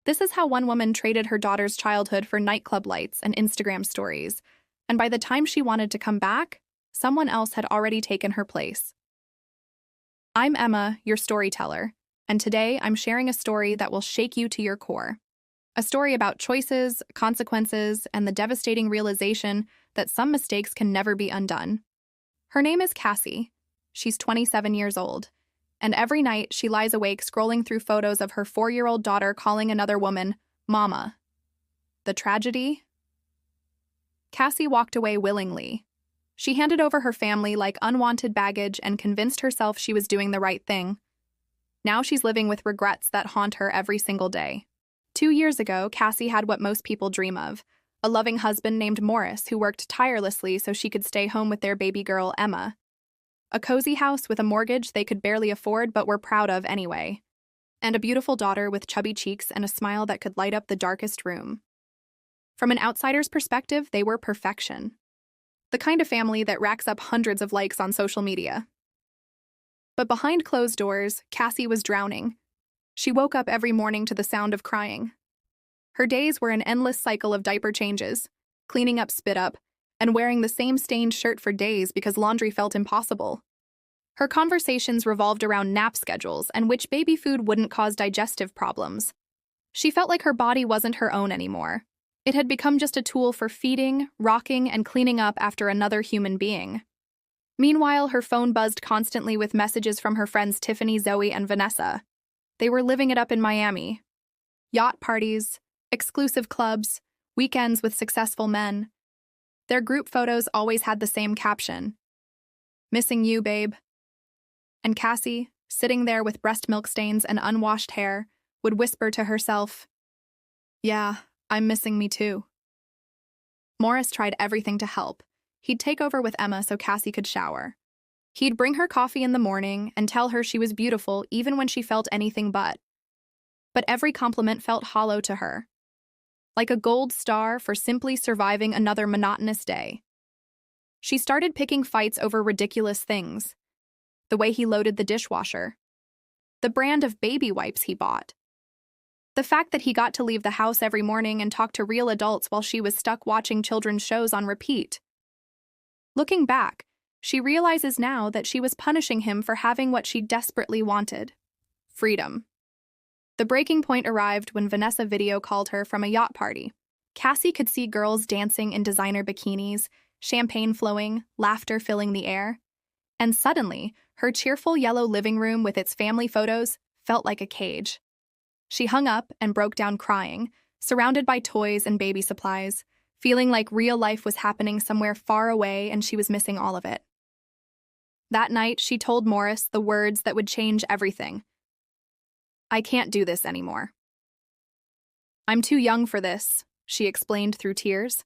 This is how one woman traded her daughter's childhood for nightclub lights and Instagram stories, and by the time she wanted to come back, someone else had already taken her place. I'm Emma, your storyteller, and today I'm sharing a story that will shake you to your core. A story about choices, consequences, and the devastating realization that some mistakes can never be undone. Her name is Cassie. She's 27 years old, and every night she lies awake scrolling through photos of her 4-year-old daughter calling another woman Mama. The tragedy? Cassie walked away willingly. She handed over her family like unwanted baggage and convinced herself she was doing the right thing. Now she's living with regrets that haunt her every single day. 2 years ago, Cassie had what most people dream of, a loving husband named Morris who worked tirelessly so she could stay home with their baby girl, Emma. A cozy house with a mortgage they could barely afford but were proud of anyway. And a beautiful daughter with chubby cheeks and a smile that could light up the darkest room. From an outsider's perspective, they were perfection. The kind of family that racks up hundreds of likes on social media. But behind closed doors, Cassie was drowning. She woke up every morning to the sound of crying. Her days were an endless cycle of diaper changes, cleaning up spit up, and wearing the same stained shirt for days because laundry felt impossible. Her conversations revolved around nap schedules and which baby food wouldn't cause digestive problems. She felt like her body wasn't her own anymore. It had become just a tool for feeding, rocking, and cleaning up after another human being. Meanwhile, her phone buzzed constantly with messages from her friends Tiffany, Zoe, and Vanessa. They were living it up in Miami. Yacht parties, exclusive clubs, weekends with successful men. Their group photos always had the same caption: "Missing you, babe." And Cassie, sitting there with breast milk stains and unwashed hair, would whisper to herself, "Yeah, I'm missing me too." Morris tried everything to help. He'd take over with Emma so Cassie could shower. He'd bring her coffee in the morning and tell her she was beautiful even when she felt anything but. But every compliment felt hollow to her. Like a gold star for simply surviving another monotonous day. She started picking fights over ridiculous things. The way he loaded the dishwasher. The brand of baby wipes he bought. The fact that he got to leave the house every morning and talk to real adults while she was stuck watching children's shows on repeat. Looking back, she realizes now that she was punishing him for having what she desperately wanted: freedom. The breaking point arrived when Vanessa video called her from a yacht party. Cassie could see girls dancing in designer bikinis, champagne flowing, laughter filling the air. And suddenly, her cheerful yellow living room with its family photos felt like a cage. She hung up and broke down crying, surrounded by toys and baby supplies, feeling like real life was happening somewhere far away and she was missing all of it. That night, she told Morris the words that would change everything. "I can't do this anymore." "I'm too young for this," she explained through tears.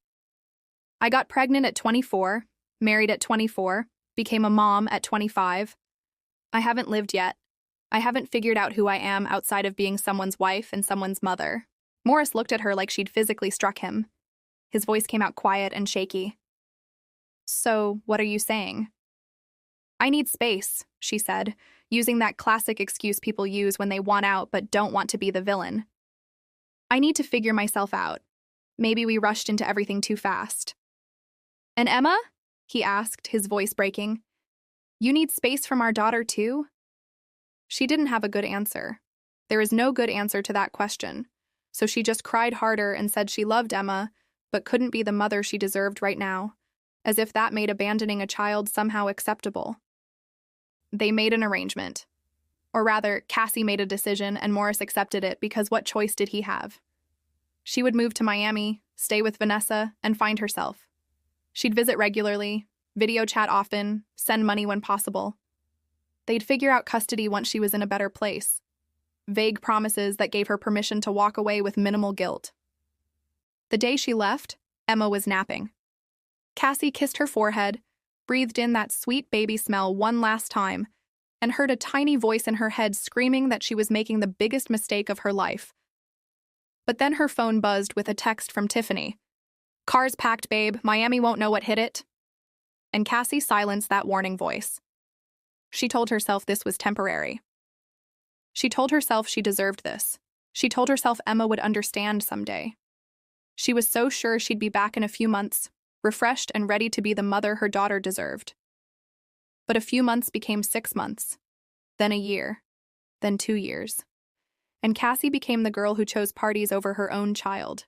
"I got pregnant at 24, married at 24, became a mom at 25. I haven't lived yet. I haven't figured out who I am outside of being someone's wife and someone's mother." Morris looked at her like she'd physically struck him. His voice came out quiet and shaky. "So, what are you saying?" "I need space," she said, using that classic excuse people use when they want out but don't want to be the villain. "I need to figure myself out. Maybe we rushed into everything too fast." "And Emma?" he asked, his voice breaking. "You need space from our daughter too?" She didn't have a good answer. There is no good answer to that question, so she just cried harder and said she loved Emma, but couldn't be the mother she deserved right now, as if that made abandoning a child somehow acceptable. They made an arrangement. Or rather, Cassie made a decision and Morris accepted it because what choice did he have? She would move to Miami, stay with Vanessa, and find herself. She'd visit regularly, video chat often, send money when possible. They'd figure out custody once she was in a better place. Vague promises that gave her permission to walk away with minimal guilt. The day she left, Emma was napping. Cassie kissed her forehead, breathed in that sweet baby smell one last time, and heard a tiny voice in her head screaming that she was making the biggest mistake of her life. But then her phone buzzed with a text from Tiffany. "Car's packed, babe. Miami won't know what hit it." And Cassie silenced that warning voice. She told herself this was temporary. She told herself she deserved this. She told herself Emma would understand someday. She was so sure she'd be back in a few months, refreshed and ready to be the mother her daughter deserved. But a few months became 6 months, then a year, then 2 years. And Cassie became the girl who chose parties over her own child.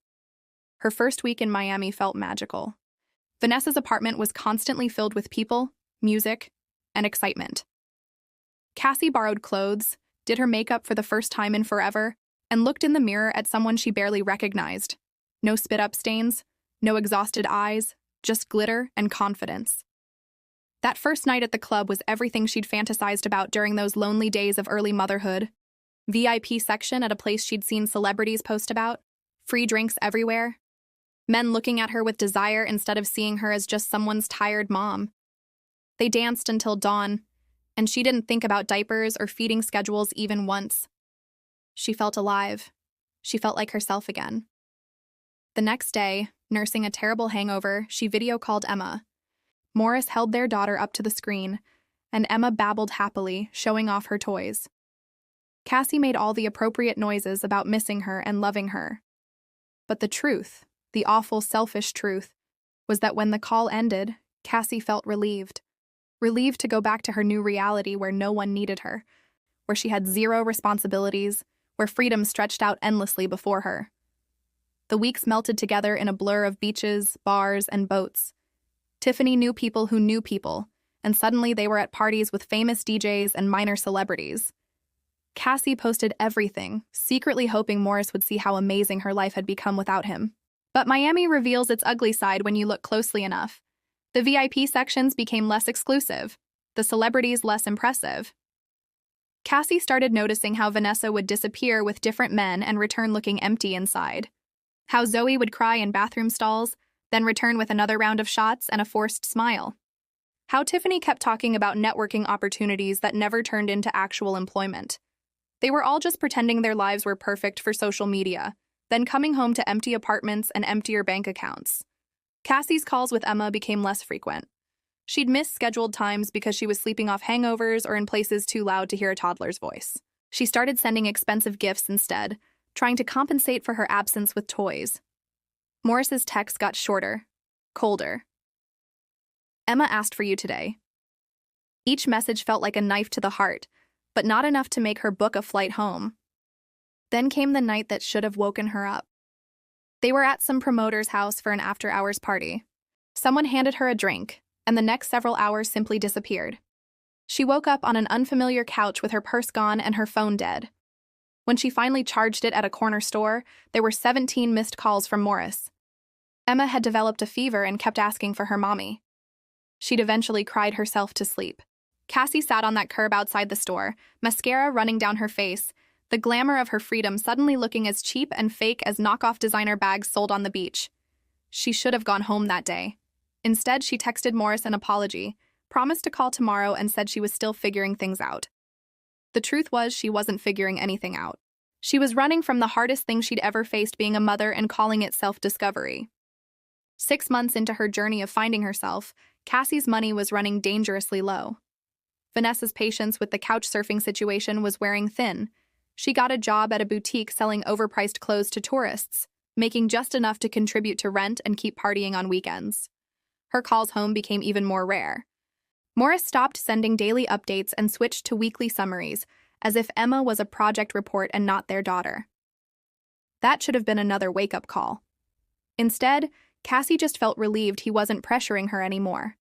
Her first week in Miami felt magical. Vanessa's apartment was constantly filled with people, music, and excitement. Cassie borrowed clothes, did her makeup for the first time in forever, and looked in the mirror at someone she barely recognized. No spit-up stains, no exhausted eyes, just glitter and confidence. That first night at the club was everything she'd fantasized about during those lonely days of early motherhood. VIP section at a place she'd seen celebrities post about, free drinks everywhere, men looking at her with desire instead of seeing her as just someone's tired mom. They danced until dawn, and she didn't think about diapers or feeding schedules even once. She felt alive. She felt like herself again. The next day, nursing a terrible hangover, she video called Emma. Morris held their daughter up to the screen, and Emma babbled happily, showing off her toys. Cassie made all the appropriate noises about missing her and loving her. But the truth, the awful, selfish truth, was that when the call ended, Cassie felt relieved. Relieved to go back to her new reality where no one needed her, where she had zero responsibilities, where freedom stretched out endlessly before her. The weeks melted together in a blur of beaches, bars, and boats. Tiffany knew people who knew people, and suddenly they were at parties with famous DJs and minor celebrities. Cassie posted everything, secretly hoping Morris would see how amazing her life had become without him. But Miami reveals its ugly side when you look closely enough. The VIP sections became less exclusive, the celebrities less impressive. Cassie started noticing how Vanessa would disappear with different men and return looking empty inside. How Zoe would cry in bathroom stalls, then return with another round of shots and a forced smile. How Tiffany kept talking about networking opportunities that never turned into actual employment. They were all just pretending their lives were perfect for social media, then coming home to empty apartments and emptier bank accounts. Cassie's calls with Emma became less frequent. She'd miss scheduled times because she was sleeping off hangovers or in places too loud to hear a toddler's voice. She started sending expensive gifts instead, trying to compensate for her absence with toys. Morris's texts got shorter, colder. Emma asked for you today. Each message felt like a knife to the heart, but not enough to make her book a flight home. Then came the night that should have woken her up. They were at some promoter's house for an after-hours party. Someone handed her a drink, and the next several hours simply disappeared. She woke up on an unfamiliar couch with her purse gone and her phone dead. When she finally charged it at a corner store, there were 17 missed calls from Morris. Emma had developed a fever and kept asking for her mommy. She'd eventually cried herself to sleep. Cassie sat on that curb outside the store, mascara running down her face, the glamour of her freedom suddenly looking as cheap and fake as knockoff designer bags sold on the beach. She should have gone home that day. Instead, she texted Morris an apology, promised to call tomorrow, and said she was still figuring things out. The truth was she wasn't figuring anything out. She was running from the hardest thing she'd ever faced being a mother and calling it self-discovery. 6 months into her journey of finding herself, Cassie's money was running dangerously low. Vanessa's patience with the couch surfing situation was wearing thin. She got a job at a boutique selling overpriced clothes to tourists, making just enough to contribute to rent and keep partying on weekends. Her calls home became even more rare. Morris stopped sending daily updates and switched to weekly summaries, as if Emma was a project report and not their daughter. That should have been another wake-up call. Instead, Cassie just felt relieved he wasn't pressuring her anymore.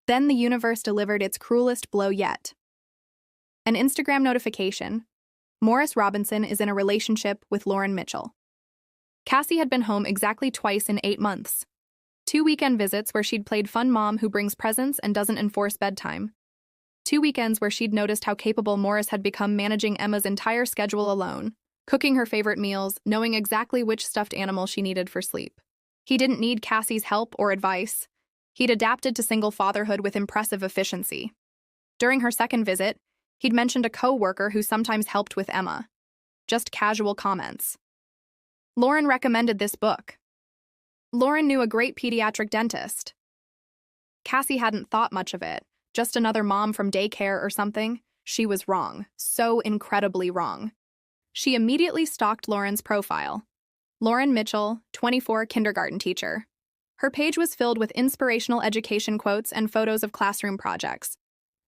Then the universe delivered its cruelest blow yet. An Instagram notification. Morris Robinson is in a relationship with Lauren Mitchell. Cassie had been home exactly twice in 8 months. 2 weekend visits where she'd played fun mom who brings presents and doesn't enforce bedtime. 2 weekends where she'd noticed how capable Morris had become managing Emma's entire schedule alone, cooking her favorite meals, knowing exactly which stuffed animal she needed for sleep. He didn't need Cassie's help or advice. He'd adapted to single fatherhood with impressive efficiency. During her second visit, he'd mentioned a co-worker who sometimes helped with Emma. Just casual comments. Lauren recommended this book. Lauren knew a great pediatric dentist. Cassie hadn't thought much of it, just another mom from daycare or something. She was wrong, so incredibly wrong. She immediately stalked Lauren's profile. Lauren Mitchell, 24, kindergarten teacher. Her page was filled with inspirational education quotes and photos of classroom projects.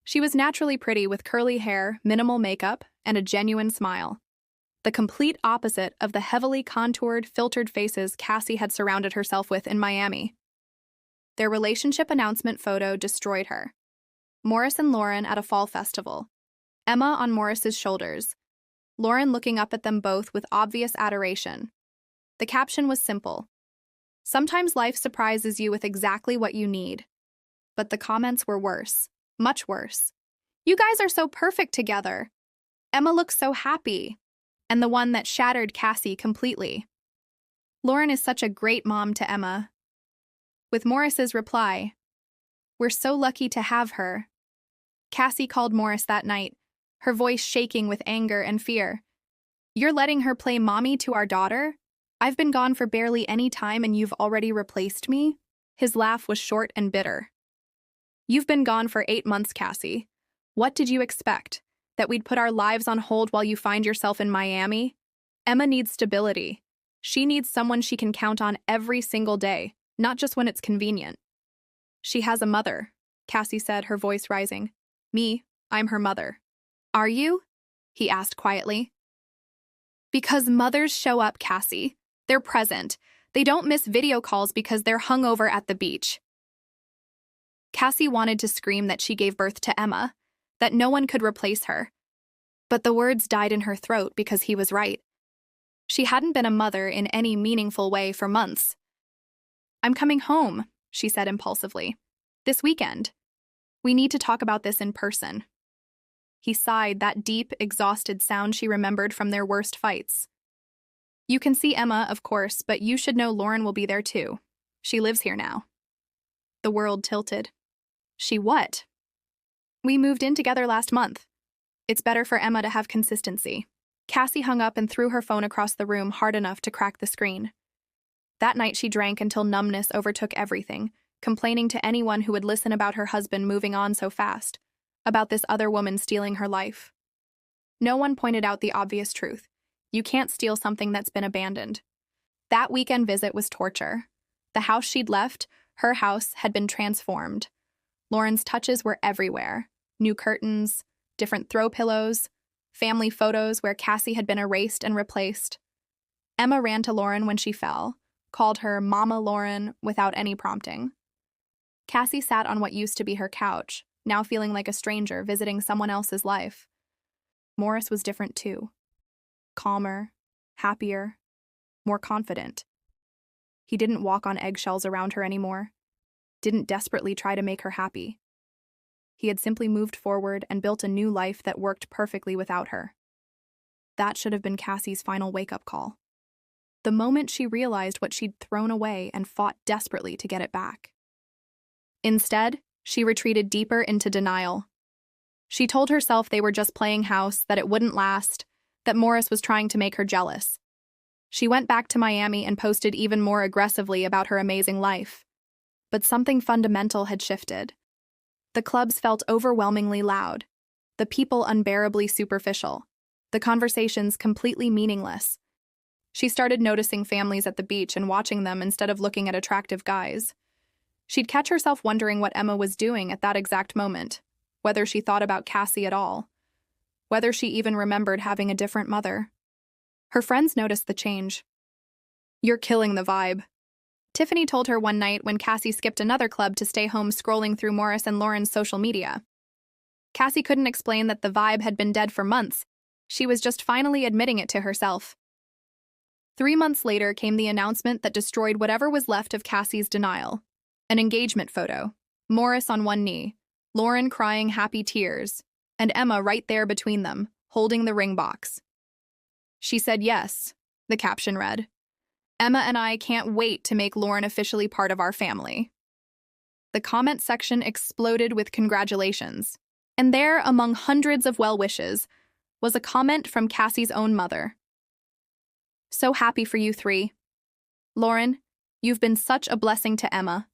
She was naturally pretty with curly hair, minimal makeup, and a genuine smile. The complete opposite of the heavily contoured, filtered faces Cassie had surrounded herself with in Miami. Their relationship announcement photo destroyed her. Morris and Lauren at a fall festival. Emma on Morris's shoulders. Lauren looking up at them both with obvious adoration. The caption was simple. Sometimes life surprises you with exactly what you need. But the comments were worse. Much worse. You guys are so perfect together. Emma looks so happy. And the one that shattered Cassie completely. Lauren is such a great mom to Emma. With Morris's reply, we're so lucky to have her. Cassie called Morris that night, her voice shaking with anger and fear. You're letting her play mommy to our daughter? I've been gone for barely any time and you've already replaced me? His laugh was short and bitter. You've been gone for 8 months, Cassie. What did you expect? That we'd put our lives on hold while you find yourself in Miami? Emma needs stability. She needs someone she can count on every single day, not just when it's convenient. She has a mother, Cassie said, her voice rising. Me, I'm her mother. Are you? He asked quietly. Because mothers show up, Cassie. They're present. They don't miss video calls because they're hungover at the beach. Cassie wanted to scream that she gave birth to Emma, that no one could replace her. But the words died in her throat because he was right. She hadn't been a mother in any meaningful way for months. I'm coming home, she said impulsively. This weekend. We need to talk about this in person. He sighed, that deep, exhausted sound she remembered from their worst fights. You can see Emma, of course, but you should know Lauren will be there too. She lives here now. The world tilted. She what? We moved in together last month. It's better for Emma to have consistency. Cassie hung up and threw her phone across the room hard enough to crack the screen. That night she drank until numbness overtook everything, complaining to anyone who would listen about her husband moving on so fast, about this other woman stealing her life. No one pointed out the obvious truth. You can't steal something that's been abandoned. That weekend visit was torture. The house she'd left, her house, had been transformed. Lauren's touches were everywhere. New curtains, different throw pillows, family photos where Cassie had been erased and replaced. Emma ran to Lauren when she fell, called her Mama Lauren without any prompting. Cassie sat on what used to be her couch, now feeling like a stranger visiting someone else's life. Morris was different too. Calmer, happier, more confident. He didn't walk on eggshells around her anymore. Didn't desperately try to make her happy. He had simply moved forward and built a new life that worked perfectly without her. That should have been Cassie's final wake-up call. The moment she realized what she'd thrown away and fought desperately to get it back. Instead, she retreated deeper into denial. She told herself they were just playing house, that it wouldn't last, that Morris was trying to make her jealous. She went back to Miami and posted even more aggressively about her amazing life. But something fundamental had shifted. The clubs felt overwhelmingly loud, the people unbearably superficial, the conversations completely meaningless. She started noticing families at the beach and watching them instead of looking at attractive guys. She'd catch herself wondering what Emma was doing at that exact moment, whether she thought about Cassie at all, whether she even remembered having a different mother. Her friends noticed the change. You're killing the vibe, Tiffany told her one night when Cassie skipped another club to stay home scrolling through Morris and Lauren's social media. Cassie couldn't explain that the vibe had been dead for months. She was just finally admitting it to herself. 3 months later came the announcement that destroyed whatever was left of Cassie's denial. An engagement photo. Morris on one knee, Lauren crying happy tears, and Emma right there between them, holding the ring box. She said yes, the caption read. Emma and I can't wait to make Lauren officially part of our family. The comment section exploded with congratulations, and there, among hundreds of well wishes, was a comment from Cassie's own mother. So happy for you three. Lauren, you've been such a blessing to Emma.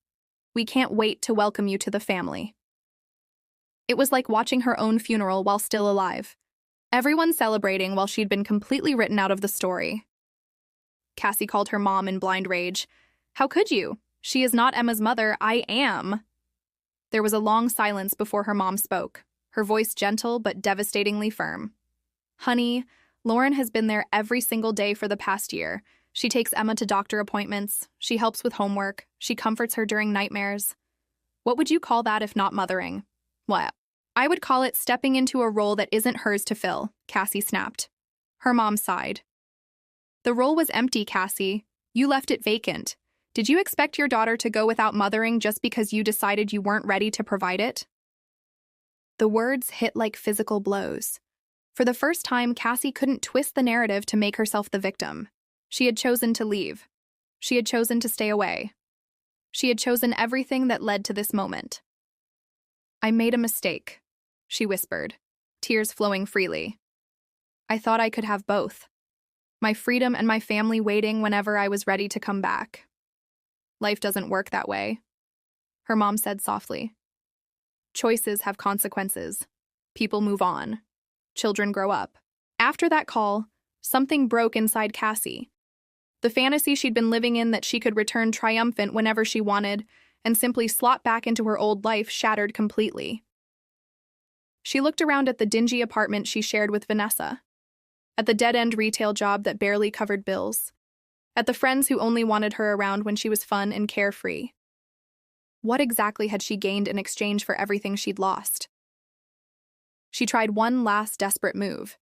We can't wait to welcome you to the family. It was like watching her own funeral while still alive. Everyone celebrating while she'd been completely written out of the story. Cassie called her mom in blind rage. How could you? She is not Emma's mother, I am. There was a long silence before her mom spoke, her voice gentle but devastatingly firm. Honey, Lauren has been there every single day for the past year. She takes Emma to doctor appointments, she helps with homework, she comforts her during nightmares. What would you call that if not mothering? What? I would call it stepping into a role that isn't hers to fill, Cassie snapped. Her mom sighed. The role was empty, Cassie. You left it vacant. Did you expect your daughter to go without mothering just because you decided you weren't ready to provide it? The words hit like physical blows. For the first time, Cassie couldn't twist the narrative to make herself the victim. She had chosen to leave. She had chosen to stay away. She had chosen everything that led to this moment. I made a mistake, she whispered, tears flowing freely. I thought I could have both. My freedom and my family waiting whenever I was ready to come back. Life doesn't work that way, her mom said softly. Choices have consequences. People move on. Children grow up. After that call, something broke inside Cassie. The fantasy she'd been living in that she could return triumphant whenever she wanted and simply slot back into her old life shattered completely. She looked around at the dingy apartment she shared with Vanessa, at the dead-end retail job that barely covered bills, at the friends who only wanted her around when she was fun and carefree. What exactly had she gained in exchange for everything she'd lost? She tried one last desperate move.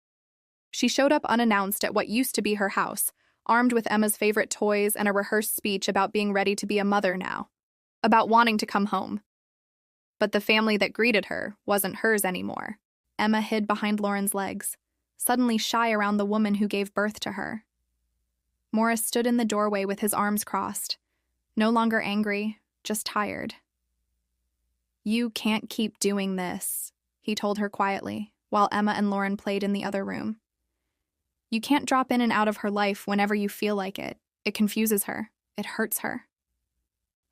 She showed up unannounced at what used to be her house, armed with Emma's favorite toys and a rehearsed speech about being ready to be a mother now, about wanting to come home. But the family that greeted her wasn't hers anymore. Emma hid behind Lauren's legs, suddenly shy around the woman who gave birth to her. Morris stood in the doorway with his arms crossed, no longer angry, just tired. You can't keep doing this, he told her quietly, while Emma and Lauren played in the other room. You can't drop in and out of her life whenever you feel like it. It confuses her. It hurts her.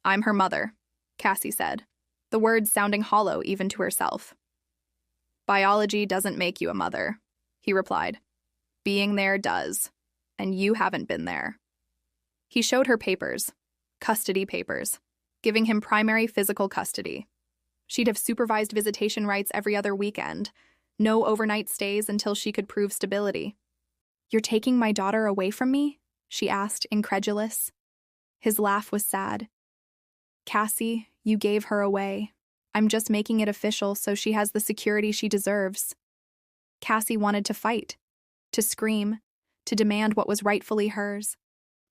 I'm her mother, Cassie said, the words sounding hollow even to herself. Biology doesn't make you a mother, he replied. Being there does, and you haven't been there. He showed her papers, custody papers, giving him primary physical custody. She'd have supervised visitation rights every other weekend, no overnight stays until she could prove stability. You're taking my daughter away from me? She asked, incredulous. His laugh was sad. Cassie, you gave her away. I'm just making it official so she has the security she deserves. Cassie wanted to fight, to scream, to demand what was rightfully hers.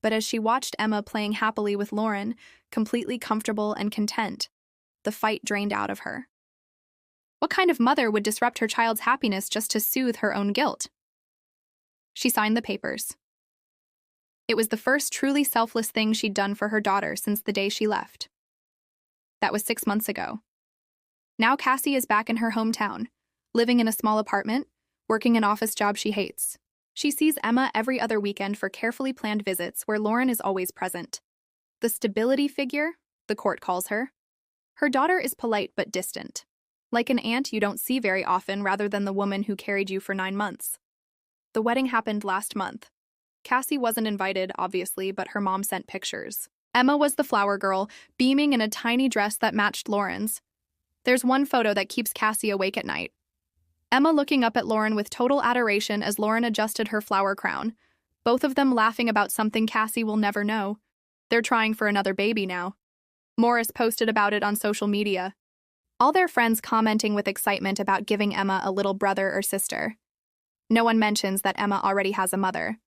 But as she watched Emma playing happily with Lauren, completely comfortable and content, the fight drained out of her. What kind of mother would disrupt her child's happiness just to soothe her own guilt? She signed the papers. It was the first truly selfless thing she'd done for her daughter since the day she left. That was 6 months ago. Now Cassie is back in her hometown, living in a small apartment, working an office job she hates. She sees Emma every other weekend for carefully planned visits where Lauren is always present. The stability figure, the court calls her. Her daughter is polite but distant, like an aunt you don't see very often rather than the woman who carried you for 9 months. The wedding happened last month. Cassie wasn't invited, obviously, but her mom sent pictures. Emma was the flower girl, beaming in a tiny dress that matched Lauren's. There's one photo that keeps Cassie awake at night. Emma looking up at Lauren with total adoration as Lauren adjusted her flower crown, both of them laughing about something Cassie will never know. They're trying for another baby now. Morris posted about it on social media. All their friends commenting with excitement about giving Emma a little brother or sister. No one mentions that Emma already has a mother.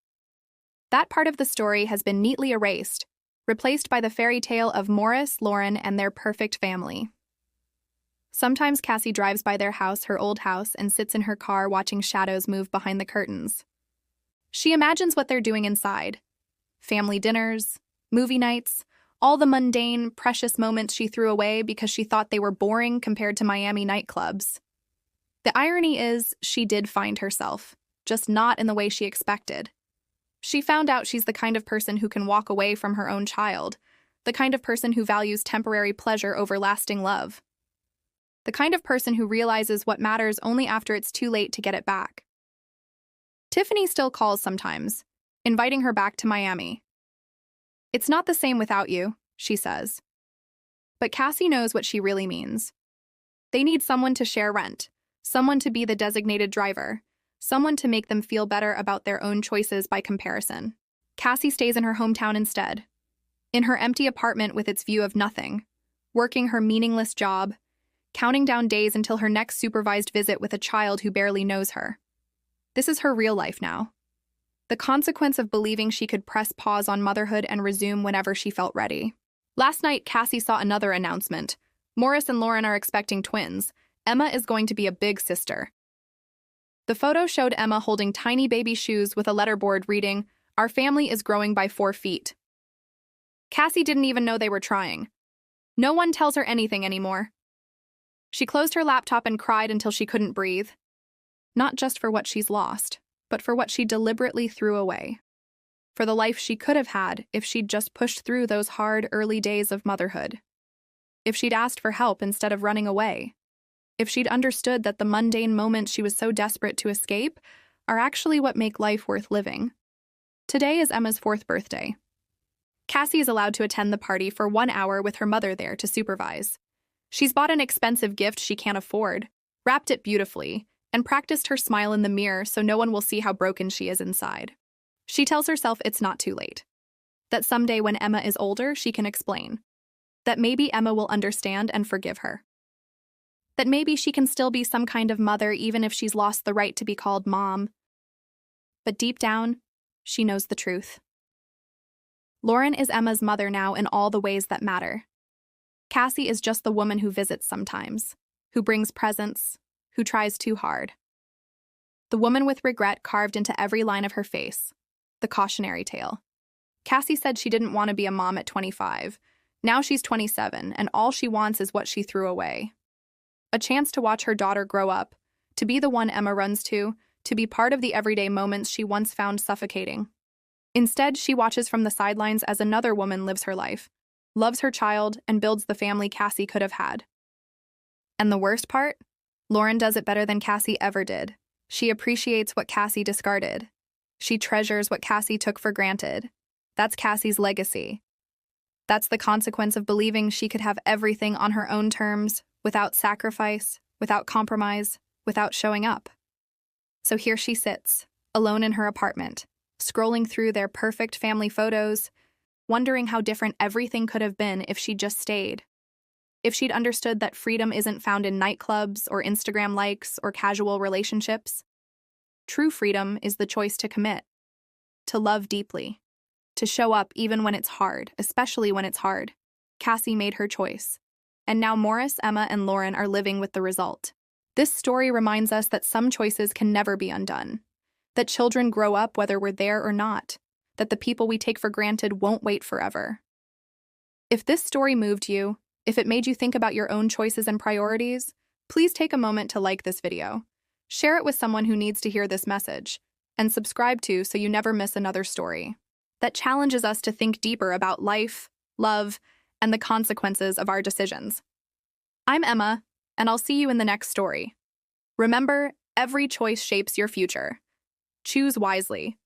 That part of the story has been neatly erased, replaced by the fairy tale of Morris, Lauren, and their perfect family. Sometimes Cassie drives by their house, her old house, and sits in her car watching shadows move behind the curtains. She imagines what they're doing inside. Family dinners, movie nights, all the mundane, precious moments she threw away because she thought they were boring compared to Miami nightclubs. The irony is, she did find herself, just not in the way she expected. She found out she's the kind of person who can walk away from her own child, the kind of person who values temporary pleasure over lasting love. The kind of person who realizes what matters only after it's too late to get it back. Tiffany still calls sometimes, inviting her back to Miami. "It's not the same without you," she says. But Cassie knows what she really means. They need someone to share rent, someone to be the designated driver, someone to make them feel better about their own choices by comparison. Cassie stays in her hometown instead, in her empty apartment with its view of nothing, working her meaningless job, counting down days until her next supervised visit with a child who barely knows her. This is her real life now. The consequence of believing she could press pause on motherhood and resume whenever she felt ready. Last night, Cassie saw another announcement. Morris and Lauren are expecting twins. Emma is going to be a big sister. The photo showed Emma holding tiny baby shoes with a letterboard reading, "Our family is growing by 4 feet." Cassie didn't even know they were trying. No one tells her anything anymore. She closed her laptop and cried until she couldn't breathe. Not just for what she's lost, but for what she deliberately threw away. For the life she could have had if she'd just pushed through those hard early days of motherhood. If she'd asked for help instead of running away. If she'd understood that the mundane moments she was so desperate to escape are actually what make life worth living. Today is Emma's 4th birthday. Cassie is allowed to attend the party for 1 hour with her mother there to supervise. She's bought an expensive gift she can't afford, wrapped it beautifully, and practiced her smile in the mirror so no one will see how broken she is inside. She tells herself it's not too late. That someday when Emma is older, she can explain. That maybe Emma will understand and forgive her. That maybe she can still be some kind of mother even if she's lost the right to be called mom. But deep down, she knows the truth. Lauren is Emma's mother now in all the ways that matter. Cassie is just the woman who visits sometimes, who brings presents, who tries too hard. The woman with regret carved into every line of her face, the cautionary tale. Cassie said she didn't want to be a mom at 25. Now she's 27, and all she wants is what she threw away. A chance to watch her daughter grow up, to be the one Emma runs to be part of the everyday moments she once found suffocating. Instead, she watches from the sidelines as another woman lives her life, loves her child, and builds the family Cassie could have had. And the worst part? Lauren does it better than Cassie ever did. She appreciates what Cassie discarded. She treasures what Cassie took for granted. That's Cassie's legacy. That's the consequence of believing she could have everything on her own terms, without sacrifice, without compromise, without showing up. So here she sits, alone in her apartment, scrolling through their perfect family photos, wondering how different everything could have been if she'd just stayed. If she'd understood that freedom isn't found in nightclubs or Instagram likes or casual relationships. True freedom is the choice to commit, to love deeply, to show up even when it's hard, especially when it's hard. Cassie made her choice. And now Morris, Emma, and Lauren are living with the result. This story reminds us that some choices can never be undone. That children grow up whether we're there or not. That the people we take for granted won't wait forever. If this story moved you, if it made you think about your own choices and priorities, please take a moment to like this video. Share it with someone who needs to hear this message, and subscribe to so you never miss another story that challenges us to think deeper about life, love, and the consequences of our decisions. I'm Emma, and I'll see you in the next story. Remember, every choice shapes your future. Choose wisely.